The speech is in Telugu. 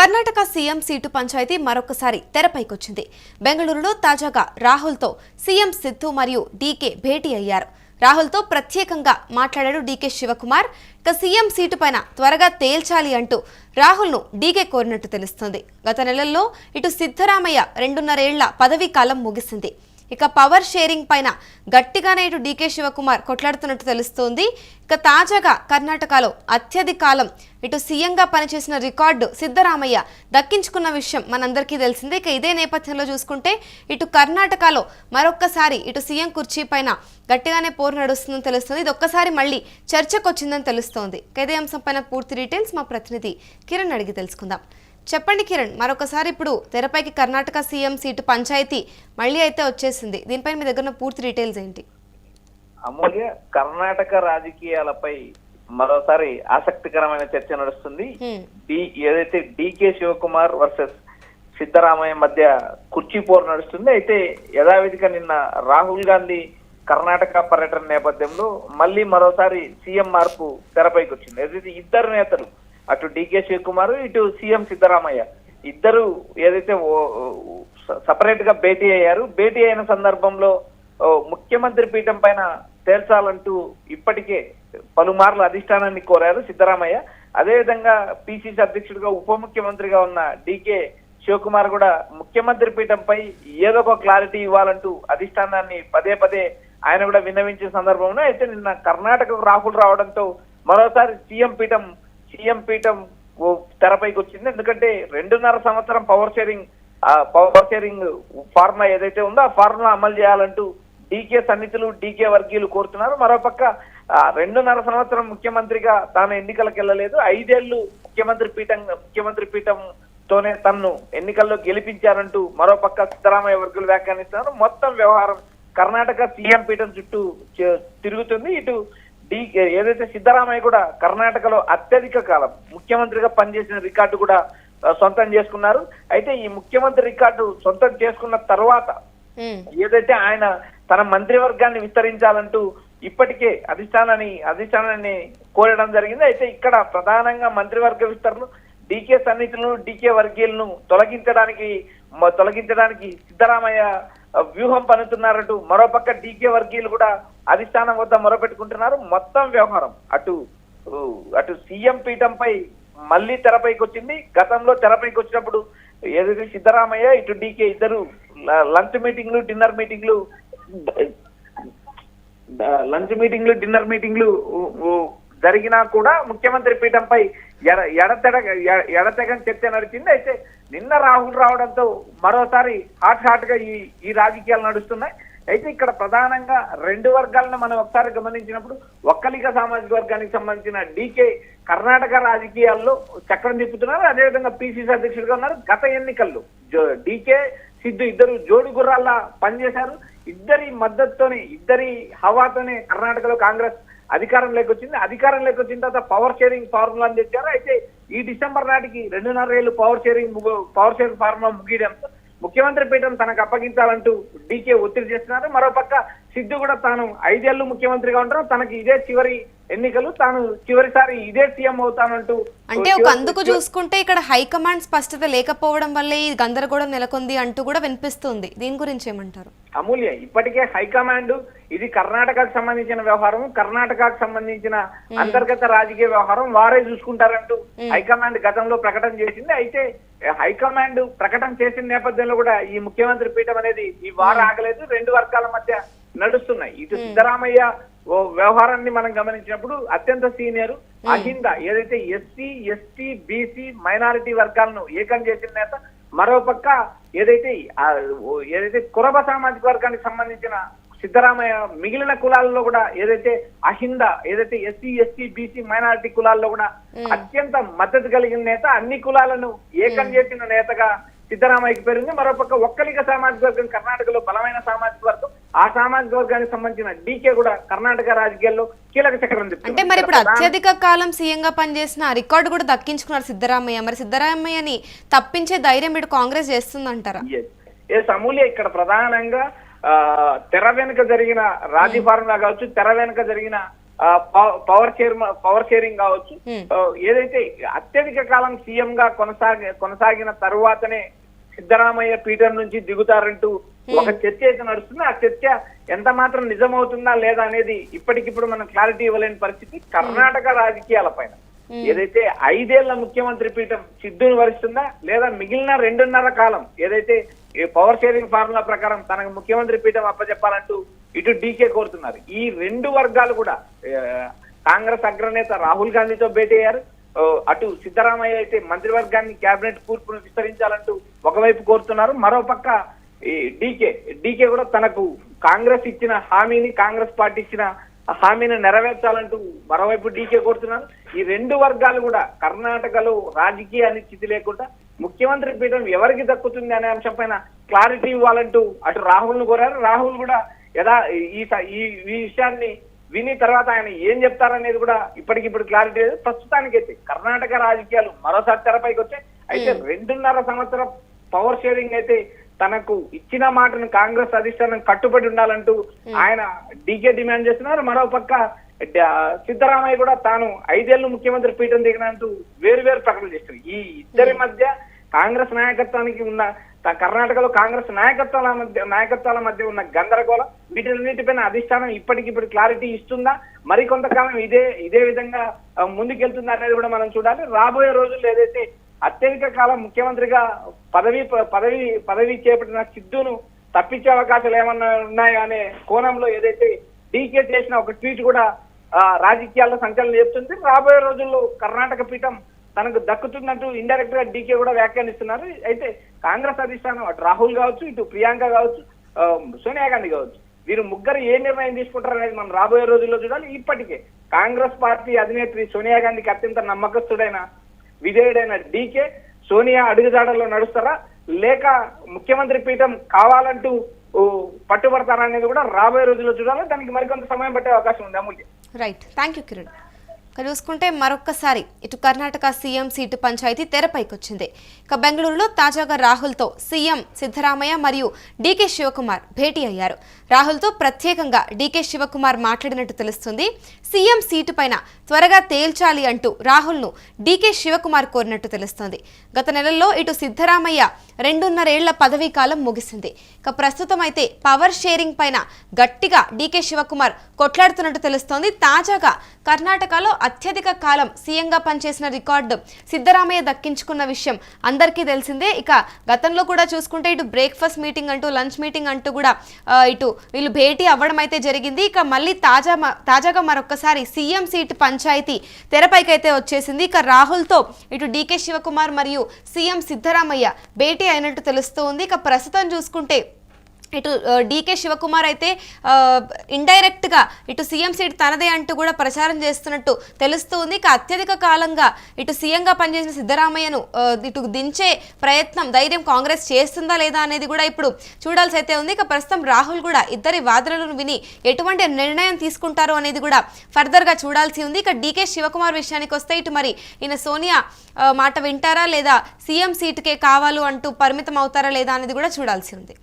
కర్ణాటక సీఎం సీటు పంచాయతీ మరొకసారి తెరపైకొచ్చింది. బెంగళూరులో తాజాగా రాహుల్తో సీఎం సిద్ధు మరియు డీకే భేటీ అయ్యారు. రాహుల్తో ప్రత్యేకంగా మాట్లాడాడు డీకే శివకుమార్. ఇక సీఎం సీటు పైన త్వరగా తేల్చాలి అంటూ రాహుల్ను డీకే కోరినట్టు తెలుస్తోంది. గత నెలల్లో ఇటు సిద్ధరామయ్య 2.5 ఏళ్ల పదవీ కాలం ముగిసింది. ఇక పవర్ షేరింగ్ పైన గట్టిగానే ఇటు డీకే శివకుమార్ కొట్లాడుతున్నట్టు తెలుస్తోంది. ఇక తాజాగా కర్ణాటకలో అత్యధిక కాలం ఇటు సీఎంగా పనిచేసిన రికార్డు సిద్ధరామయ్య దక్కించుకున్న విషయం మనందరికీ తెలిసిందే. ఇక ఇదే నేపథ్యంలో చూసుకుంటే ఇటు కర్ణాటకలో మరొక్కసారి ఇటు సీఎం కుర్చీ పైన గట్టిగానే పోరు నడుస్తుందని తెలుస్తుంది. ఇది ఒక్కసారి మళ్ళీ చర్చకు వచ్చిందని తెలుస్తోంది. ఇదే అంశం పైన పూర్తి డీటెయిల్స్ మా ప్రతినిధి కిరణ్ అడిగి తెలుసుకుందాం. చెప్పండి కిరణ్, మరొకసారి ఇప్పుడు తెరపైకి కర్ణాటక సీఎం సీటు పంచాయతీ మళ్ళీ అయితే వచ్చేసింది. దీనిపై మీ దగ్గర పూర్తి డీటెయిల్స్ ఏంటి? అమూల్య, కర్ణాటక రాజకీయాలపై మరోసారి ఆసక్తికరమైన చర్చ నడుస్తుంది. ఏదైతే డీకే శివకుమార్ వర్సెస్ సిద్ధరామయ్య మధ్య కుర్చీ పోరు నడుస్తుంది. అయితే యథావిధిగా నిన్న రాహుల్ గాంధీ కర్ణాటక పర్యటన నేపథ్యంలో మళ్ళీ మరోసారి సీఎం మార్పు తెరపైకి వచ్చింది. ఏదైతే ఇద్దరు నేతలు, అటు డీకే శివకుమార్ ఇటు సీఎం సిద్ధరామయ్య ఇద్దరు ఏదైతే సపరేట్ గా భేటీ అయ్యారు. భేటీ అయిన సందర్భంలో ముఖ్యమంత్రి పీఠం పైన తేల్చాలంటూ ఇప్పటికే పలుమార్లు అధిష్టానాన్ని కోరారు సిద్ధరామయ్య. అదేవిధంగా పిసిసి అధ్యక్షుడిగా ఉప ముఖ్యమంత్రిగా ఉన్న డీకే శివకుమార్ కూడా ముఖ్యమంత్రి పీఠంపై ఏదో ఒక క్లారిటీ ఇవ్వాలంటూ అధిష్టానాన్ని పదే పదే ఆయన కూడా విన్నవించిన సందర్భంలో అయితే నిన్న కర్ణాటకకు రాహుల్ రావడంతో మరోసారి సీఎం పీఠం తెరపైకి వచ్చింది. ఎందుకంటే 2.5 సంవత్సరం పవర్ షేరింగ్ ఫార్ములా ఏదైతే ఉందో ఆ ఫార్ములా అమలు చేయాలంటూ డీకే సన్నిహితులు డీకే వర్గీయులు కోరుతున్నారు. మరోపక్క 2.5 సంవత్సరం ముఖ్యమంత్రిగా తాను ఎన్నికలకు వెళ్ళలేదు, 5 ఏళ్లు ముఖ్యమంత్రి పీఠంతోనే తన్ను ఎన్నికల్లో గెలిపించారంటూ మరోపక్క సిద్ధరామయ్య వర్గులు వ్యాఖ్యానిస్తున్నారు. మొత్తం వ్యవహారం కర్ణాటక సీఎం పీఠం చుట్టూ తిరుగుతుంది. ఇటు ఏదైతే సిద్ధరామయ్య కూడా కర్ణాటకలో అత్యధిక కాలం ముఖ్యమంత్రిగా పనిచేసిన రికార్డు కూడా సొంతం చేసుకున్నారు. అయితే ఈ ముఖ్యమంత్రి రికార్డు సొంతం చేసుకున్న తర్వాత ఏదైతే ఆయన తన మంత్రివర్గాన్ని విస్తరించాలంటూ ఇప్పటికే అధిష్టానాన్ని కోరడం జరిగింది. అయితే ఇక్కడ ప్రధానంగా మంత్రివర్గ విస్తరణలు డీకే సన్నిహితులను డీకే వర్గీయులను తొలగించడానికి సిద్ధరామయ్య వ్యూహం పన్నుతున్నారంటూ మరోపక్క డీకే వర్గీయులు కూడా అధిష్టానం వద్ద మొరపెట్టుకుంటున్నారు. మొత్తం వ్యవహారం అటు సీఎం పీఠంపై మళ్ళీ తెరపైకి వచ్చింది. గతంలో తెరపైకి వచ్చినప్పుడు ఏదైతే సిద్ధరామయ్య ఇటు డీకే ఇద్దరు లంచ్ మీటింగ్లు డిన్నర్ మీటింగ్లు జరిగినా కూడా ముఖ్యమంత్రి పీఠంపై ఎడతెగని చర్చ నడిచింది. అయితే నిన్న రాహుల్ రావడంతో మరోసారి హాట్ గా ఈ రాజకీయాలు నడుస్తున్నాయి. అయితే ఇక్కడ ప్రధానంగా 2 వర్గాలను మనం ఒకసారి గమనించినప్పుడు ఒక్కలిగ సామాజిక వర్గానికి సంబంధించిన డీకే కర్ణాటక రాజకీయాల్లో చక్రం తిప్పుతున్నారు. అదేవిధంగా పిసిసి అధ్యక్షుడిగా ఉన్నారు. గత ఎన్నికల్లో డీకే సిద్ధు ఇద్దరు జోడి గుర్రాల్లా పనిచేశారు. ఇద్దరి మద్దతుతోనే ఇద్దరి హవాతోనే కర్ణాటకలో కాంగ్రెస్ అధికారంలోకి వచ్చిన తర్వాత పవర్ షేరింగ్ ఫార్ములాని తెచ్చారు. అయితే ఈ డిసెంబర్ నాటికి 2.5 ఏళ్లు పవర్ షేరింగ్ ఫార్ములా ముగియడంతో ముఖ్యమంత్రి పీఠం తనకు అప్పగించాలంటూ డీకే ఒత్తిడి చేస్తున్నారు. మరోపక్క సిద్ధు కూడా తాను 5 ఏళ్లు ముఖ్యమంత్రిగా ఉంటారు, తనకి ఇదే చివరి ఎన్నికలు, తాను చివరిసారి ఇదే సీఎం అవుతానంటూ. అంటే ఒక అందుకు చూసుకుంటే ఇక్కడ హైకమాండ్ స్పష్టత లేకపోవడం వల్లే ఈ గందరగోళం నెలకొంది అంటూ కూడా వినిపిస్తుంది. దీని గురించి ఏమంటారు? అమూల్య, ఇప్పటికే హైకమాండ్ ఇది కర్ణాటకకు సంబంధించిన వ్యవహారం, కర్ణాటకకు సంబంధించిన అంతర్గత రాజకీయ వ్యవహారం వారే చూసుకుంటారంటూ హైకమాండ్ గతంలో ప్రకటన చేసింది. అయితే హైకమాండ్ ప్రకటన చేసిన నేపథ్యంలో కూడా ఈ ముఖ్యమంత్రి పీఠం అనేది ఈ వారం ఆగలేదు. 2 వర్గాల మధ్య నడుస్తున్నాయి. ఇటు సిద్ధరామయ్య వ్యవహారాన్ని మనం గమనించినప్పుడు అత్యంత సీనియర్ అహింద ఏదైతే ఎస్సీ ఎస్టీ బీసీ మైనారిటీ వర్గాలను ఏకం చేసిన నేత, మరోపక్క ఏదైతే కురబ సామాజిక వర్గానికి సంబంధించిన సిద్ధరామయ్య మిగిలిన కులాల్లో కూడా ఏదైతే అహింద ఏదైతే ఎస్సీ ఎస్టీ బీసీ మైనారిటీ కులాల్లో కూడా అత్యంత మద్దతు కలిగిన నేత, అన్ని కులాలను ఏకం చేసిన నేతగా సిద్ధరామయ్యకి పేరుంది. మరోపక్క ఒక్కలిగ సామాజిక వర్గం కర్ణాటకలో బలమైన సామాజిక వర్గం, ఆ సామాజిక వర్గానికి సంబంధించిన డీకే కూడా కర్ణాటక రాజకీయాల్లో కీలక చక్రం తిప్పుతుంది. అంటే మరి ఇప్పుడు అత్యధిక కాలం సీఎం గా పనిచేసిన రికార్డు కూడా దక్కించుకున్నారు సిద్ధరామయ్య. మరి సిద్ధరామయ్యని తప్పించే ధైర్యం ఇటు కాంగ్రెస్ చేస్తుందంటారా? అమూల్య, ఇక్కడ ప్రధానంగా తెర వెనుక జరిగిన రాజీ ఫార్ములా కావచ్చు, తెర వెనుక జరిగిన పవర్ షేరింగ్ కావచ్చు. ఏదైతే అత్యధిక కాలం సీఎం గా కొనసాగిన తరువాతనే సిద్ధరామయ్య పీఠం నుంచి దిగుతారంటూ ఒక చర్చ అయితే నడుస్తుంది. ఆ చర్చ ఎంత మాత్రం నిజమవుతుందా లేదా అనేది ఇప్పటికిప్పుడు మనం క్లారిటీ ఇవ్వలేని పరిస్థితి. కర్ణాటక రాజకీయాల పైన ఏదైతే 5 ఏళ్ల ముఖ్యమంత్రి పీఠం సిద్ధును వరిస్తుందా లేదా మిగిలిన 2.5 కాలం ఏదైతే పవర్ షేరింగ్ ఫార్ములా ప్రకారం తనకు ముఖ్యమంత్రి పీఠం అప్పచెప్పాలంటూ ఇటు డీకే కోరుతున్నారు. ఈ 2 వర్గాలు కూడా కాంగ్రెస్ అగ్రనేత రాహుల్ గాంధీతో భేటీ అయ్యారు. అటు సిద్ధరామయ్య అయితే మంత్రివర్గాన్ని కేబినెట్ కూర్పును విస్తరించాలంటూ ఒకవైపు కోరుతున్నారు. మరోపక్క ఈ డీకే కూడా తనకు కాంగ్రెస్ ఇచ్చిన హామీని, కాంగ్రెస్ పార్టీ ఇచ్చిన హామీని నెరవేర్చాలంటూ మరోవైపు డీకే కోరుతున్నారు. ఈ 2 వర్గాలు కూడా కర్ణాటకలో రాజకీయ అనిశ్చితి లేకుండా ముఖ్యమంత్రి పీఠం ఎవరికి దక్కుతుంది అనే అంశం పైన క్లారిటీ ఇవ్వాలంటూ అటు రాహుల్ ను కోరారు. రాహుల్ కూడా ఈ విషయాన్ని విని తర్వాత ఆయన ఏం చెప్తారనేది కూడా ఇప్పటికిప్పుడు క్లారిటీ లేదు. ప్రస్తుతానికైతే కర్ణాటక రాజకీయాలు మరోసారి తెరపైకి వచ్చాయి. అయితే 2.5 సంవత్సరం పవర్ షేరింగ్ అయితే తనకు ఇచ్చిన మాటను కాంగ్రెస్ అధిష్టానం కట్టుబడి ఉండాలంటూ ఆయన డీకే డిమాండ్ చేస్తున్నారు. మరోపక్క సిద్ధరామయ్య కూడా తాను 5 ఏళ్లు ముఖ్యమంత్రి పీఠం దిగినంటూ వేరు ప్రకటనలు చేస్తారు. ఈ ఇద్దరి మధ్య కాంగ్రెస్ నాయకత్వానికి ఉన్న కర్ణాటకలో కాంగ్రెస్ నాయకత్వాల మధ్య ఉన్న గందరగోళం వీటన్నిటిపైన అధిష్టానం ఇప్పటికిప్పుడు క్లారిటీ ఇస్తుందా, మరికొంతకాలం ఇదే విధంగా ముందుకెళ్తుందా అనేది కూడా మనం చూడాలి. రాబోయే రోజుల్లో ఏదైతే అత్యధిక కాలం ముఖ్యమంత్రిగా పదవి చేపట్టిన సిద్ధును తప్పించే అవకాశాలు ఏమన్నా ఉన్నాయా అనే కోణంలో ఏదైతే డీకే చేసిన ఒక ట్వీట్ కూడా రాజకీయాల్లో సంచలనం చెప్తుంది. రాబోయే రోజుల్లో కర్ణాటక పీఠం తనకు దక్కుతుందంటూ ఇండైరెక్ట్ గా డీకే కూడా వ్యాఖ్యానిస్తున్నారు. అయితే కాంగ్రెస్ అధిష్టానం అటు రాహుల్ కావచ్చు, ఇటు ప్రియాంక కావచ్చు, సోనియా గాంధీ కావచ్చు, వీరు ముగ్గురు ఏ నిర్ణయం తీసుకుంటారు అనేది మనం రాబోయే రోజుల్లో చూడాలి. ఇప్పటికే కాంగ్రెస్ పార్టీ అధినేత్రి సోనియా గాంధీకి అత్యంత నమ్మకస్తుడైన విధేయుడైన డీకే సోనియా అడుగుజాడల్లో నడుస్తారా లేక ముఖ్యమంత్రి పీఠం కావాలంటూ పట్టుబడతారా అనేది కూడా రాబోయే రోజుల్లో చూడాలి. దానికి మరికొంత సమయం పట్టే అవకాశం ఉంది. Amulya. Right, thank you Kiran. చూసుకుంటే మరొక్కసారి ఇటు కర్ణాటక సీఎం సీటు పంచాయతీ తెరపైకొచ్చింది. ఇక బెంగళూరులో తాజాగా రాహుల్తో సీఎం సిద్ధరామయ్య మరియు డీకే శివకుమార్ భేటీ అయ్యారు. రాహుల్తో ప్రత్యేకంగా డీకే శివకుమార్ మాట్లాడినట్టు తెలుస్తుంది. సీఎం సీటు పైన త్వరగా తేల్చాలి అంటూ రాహుల్ను డీకే శివకుమార్ కోరినట్టు తెలుస్తోంది. గత నెలల్లో ఇటు సిద్ధరామయ్య 2.5 ఏళ్ల పదవీ కాలం ముగిసింది. ఇక ప్రస్తుతం అయితే పవర్ షేరింగ్ పైన గట్టిగా డీకే శివకుమార్ కొట్లాడుతున్నట్టు తెలుస్తోంది. తాజాగా కర్ణాటకలో అత్యధిక కాలం సీఎంగా పనిచేసిన రికార్డు సిద్ధరామయ్య దక్కించుకున్న విషయం అందరికీ తెలిసిందే. ఇక గతంలో కూడా చూసుకుంటే ఇటు బ్రేక్ఫాస్ట్ మీటింగ్ అంటూ, లంచ్ మీటింగ్ అంటూ కూడా ఇటు వీళ్ళు భేటీ అవ్వడం అయితే జరిగింది. ఇక మళ్ళీ తాజాగా మరొకసారి సీఎం సీటు పంచాయతీ తెరపైకైతే వచ్చేసింది. ఇక రాహుల్తో ఇటు డీకే శివకుమార్ మరియు సీఎం సిద్ధరామయ్య భేటీ అయినట్టు తెలుస్తూ ఉంది. ఇక ప్రస్తుతం చూసుకుంటే ఇటు డీకే శివకుమార్ అయితే ఇండైరెక్ట్గా ఇటు సీఎం సీట్ తనదే అంటూ కూడా ప్రచారం చేస్తున్నట్టు తెలుస్తూ ఉంది. ఇక అత్యధిక కాలంగా ఇటు సీఎంగా పనిచేసిన సిద్ధరామయ్యను ఇటు దించే ధైర్యం కాంగ్రెస్ చేస్తుందా లేదా అనేది కూడా ఇప్పుడు చూడాల్సి అయితే ఉంది. ఇక ప్రస్తుతం రాహుల్ కూడా ఇద్దరి వాదనలను విని ఎటువంటి నిర్ణయం తీసుకుంటారో అనేది కూడా ఫర్దర్గా చూడాల్సి ఉంది. ఇక డీకే శివకుమార్ విషయానికి వస్తే ఇటు మరి ఈయన సోనియా మాట వింటారా లేదా సీఎం సీటుకే కావాలు అంటూ పరిమితం అవుతారా లేదా అనేది కూడా చూడాల్సి ఉంది.